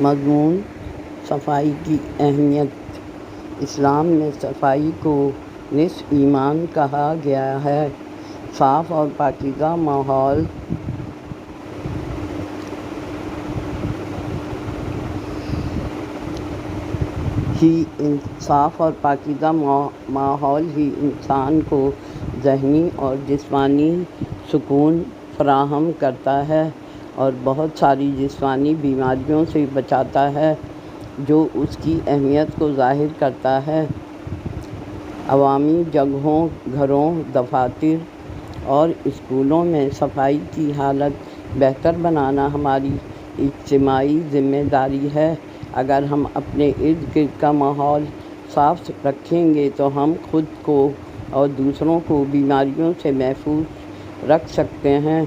مضمون: صفائی کی اہمیت۔ اسلام میں صفائی کو نصف ایمان کہا گیا ہے۔ صاف اور پاکیزہ ماحول ہی انسان کو ذہنی اور جسمانی سکون فراہم کرتا ہے اور بہت ساری جسمانی بیماریوں سے بچاتا ہے، جو اس کی اہمیت کو ظاہر کرتا ہے۔ عوامی جگہوں، گھروں، دفاتر اور اسکولوں میں صفائی کی حالت بہتر بنانا ہماری اجتماعی ذمہ داری ہے۔ اگر ہم اپنے ارد گرد کا ماحول صاف رکھیں گے تو ہم خود کو اور دوسروں کو بیماریوں سے محفوظ رکھ سکتے ہیں۔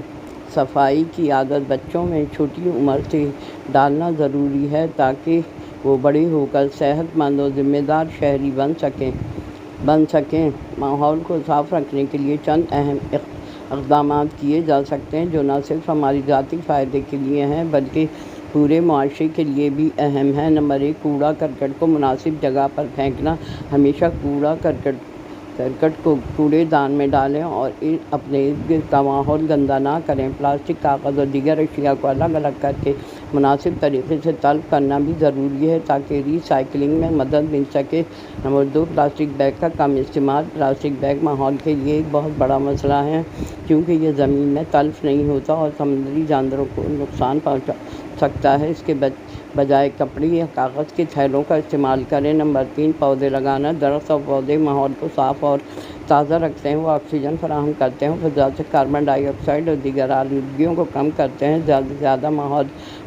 صفائی کی عادت بچوں میں چھوٹی عمر سے ڈالنا ضروری ہے تاکہ وہ بڑے ہو کر صحت مند اور ذمہ دار شہری بن سکیں۔ ماحول کو صاف رکھنے کے لیے چند اہم اقدامات کیے جا سکتے ہیں جو نہ صرف ہماری ذاتی فائدے کے لیے ہیں بلکہ پورے معاشرے کے لیے بھی اہم ہیں۔ نمبر 1، کوڑا کرکٹ کو مناسب جگہ پر پھینکنا۔ ہمیشہ کوڑا کرکٹ کو کوڑے دان میں ڈالیں اور اپنے ارد گرد کا ماحول گندا نہ کریں۔ پلاسٹک، کاغذ اور دیگر اشیاء کو الگ الگ کر کے مناسب طریقے سے طلب کرنا بھی ضروری ہے تاکہ ری سائیکلنگ میں مدد مل سکے۔ نمبر 2، پلاسٹک بیگ کا کم استعمال۔ پلاسٹک بیگ ماحول کے لیے ایک بہت بڑا مسئلہ ہے کیونکہ یہ زمین میں تلف نہیں ہوتا اور سمندری جانوروں کو نقصان پہنچا سکتا ہے۔ اس کے بجائے کپڑے یا کاغذ کے تھیلوں کا استعمال کریں۔ نمبر 3، پودے لگانا۔ درخت اور پودے ماحول کو صاف اور تازہ رکھتے ہیں۔ وہ آکسیجن فراہم کرتے ہیں، فضا سے کاربن ڈائی آکسائیڈ اور دیگر آلودگیوں کو کم کرتے ہیں۔ زیادہ سے زیادہ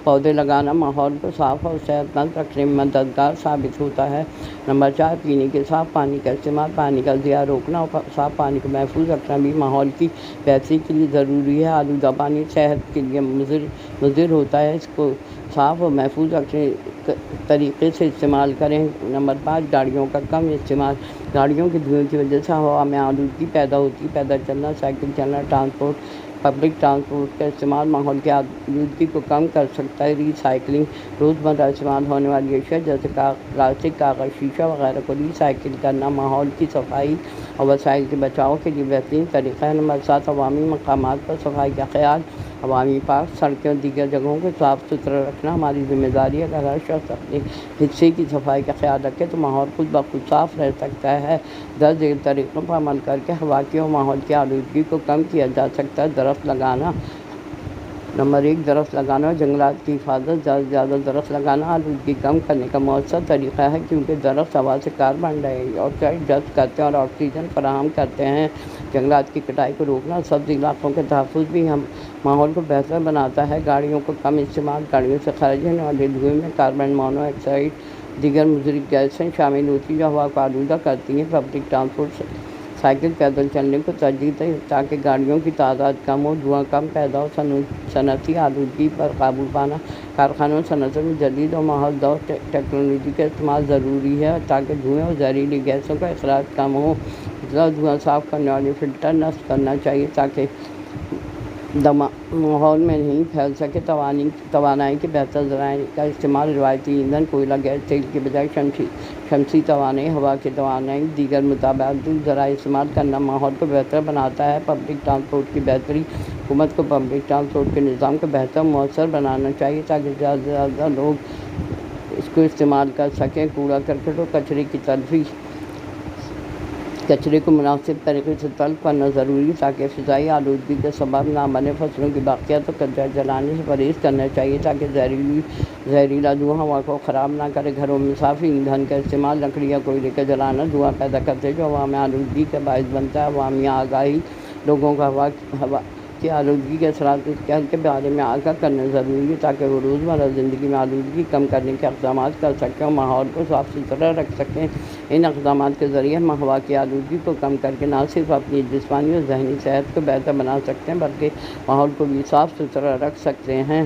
پودے لگانا ماحول کو صاف اور صحت مند رکھنے میں مددگار ثابت ہوتا ہے۔ نمبر 4، پینے کے صاف پانی کا استعمال۔ پانی کا ضیاع روکنا اور صاف پانی کو محفوظ رکھنا بھی ماحول کی بہتری کے لیے ضروری ہے۔ آلودہ پانی صحت کے لیے مضر ہوتا ہے، اس کو صاف اور محفوظ رکھنے طریقے سے استعمال کریں۔ نمبر 5، گاڑیوں کا کم استعمال۔ گاڑیوں کے دھوئیں کی وجہ سے ہوا میں آلودگی پیدا ہوتی ہے۔ پیدل چلنا، سائیکل چلانا، پبلک ٹرانسپورٹ کا استعمال ماحول کی آلودگی کو کم کر سکتا ہے۔ ری سائیکلنگ، روزمرہ استعمال ہونے والی اشیاء جیسے پلاسٹک، کاغذ، شیشہ وغیرہ کو ری سائیکل کرنا ماحول کی صفائی اور وسائل کے بچاؤ کے لیے بہترین طریقہ ہے۔ نمبر 7، عوامی مقامات پر صفائی کا خیال۔ عوامی پارک، سڑکیں اور دیگر جگہوں کو صاف ستھرا رکھنا ہماری ذمہ داری ہے۔ اگر ہر شخص اپنے حصے کی صفائی کا خیال رکھے تو ماحول خود بخود صاف رہ سکتا ہے۔ درج ذیل طریقوں پر عمل کر کے ہوا کی اور ماحول کی آلودگی کو کم کیا جا سکتا ہے۔ درخت لگانا۔ نمبر 1، درخت لگانا اور جنگلات کی حفاظت۔ زیادہ سے زیادہ درخت لگانا آلودگی کم کرنے کا مؤثر طریقہ ہے کیونکہ درخت ہوا سے کاربن ڈائی آکسائیڈ جذب کرتے ہیں اور آکسیجن فراہم کرتے ہیں۔ جنگلات کی کٹائی کو روکنا اور سبز علاقوں کے تحفظ بھی ماحول کو بہتر بناتا ہے۔ گاڑیوں کو کم استعمال۔ گاڑیوں سے خارج ہونے والے دھوئیں میں کاربن مونو آکسائیڈ، دیگر مضر گیسیں شامل ہوتی ہیں جو ہوا کو آلودہ کرتی ہیں۔ پبلک ٹرانسپورٹ، سائیکل، پیدل چلنے کو ترجیح دیں تاکہ گاڑیوں کی تعداد کم ہو، دھواں کم پیدا ہو۔ صنعتی آلودگی پر قابو پانا۔ کارخانوں اور صنعتوں میں جدید اور ماحول دوست ٹیکنالوجی کا استعمال ضروری ہے تاکہ دھوئیں اور زہریلی گیسوں کا اخراج کم ہو۔ دھواں صاف کرنے والے فلٹر نصب کرنا چاہیے تاکہ ماحول میں نہیں پھیل سکے۔ توانائی کے بہتر ذرائع کا استعمال۔ روایتی ایندھن، کوئلہ، گیس، تیل کے بجائے شمسی توانائی، ہوا کی توانائی، دیگر متبادل ذرائع استعمال کرنا ماحول کو بہتر بناتا ہے۔ پبلک ٹرانسپورٹ کی بہتری۔ حکومت کو پبلک ٹرانسپورٹ کے نظام کو بہتر مؤثر بنانا چاہیے تاکہ زیادہ سے زیادہ لوگ اس کو استعمال کر سکیں۔ کوڑا کرکٹ اور کچرے کی تلفی۔ کچرے کو مناسب طریقے سے طلب کرنا ضروری ہے تاکہ فضائی آلودگی کا سبب نہ بنے۔ فصلوں کی باقیات اور کچرا جلانے سے پرہیز کرنا چاہیے تاکہ زہریلا دھواں ہوا کو خراب نہ کرے۔ گھروں میں صاف ایندھن کا استعمال۔ لکڑی یا کوئلے کا جلانا دھواں پیدا کرتے ہیں جو ہوا میں آلودگی کا باعث بنتا ہے۔ عوامی آگاہی۔ لوگوں کو ہوا کی آلودگی کے اثرات کے بارے میں آگاہ کرنا ضروری ہے تاکہ وہ روزمرہ زندگی میں آلودگی کم کرنے کے اقدامات کر سکیں اور ماحول کو صاف ستھرا رکھ سکیں۔ ان اقدامات کے ذریعے ہم ہوا کی آلودگی کو کم کر کے نہ صرف اپنی جسمانی اور ذہنی صحت کو بہتر بنا سکتے ہیں بلکہ ماحول کو بھی صاف ستھرا رکھ سکتے ہیں۔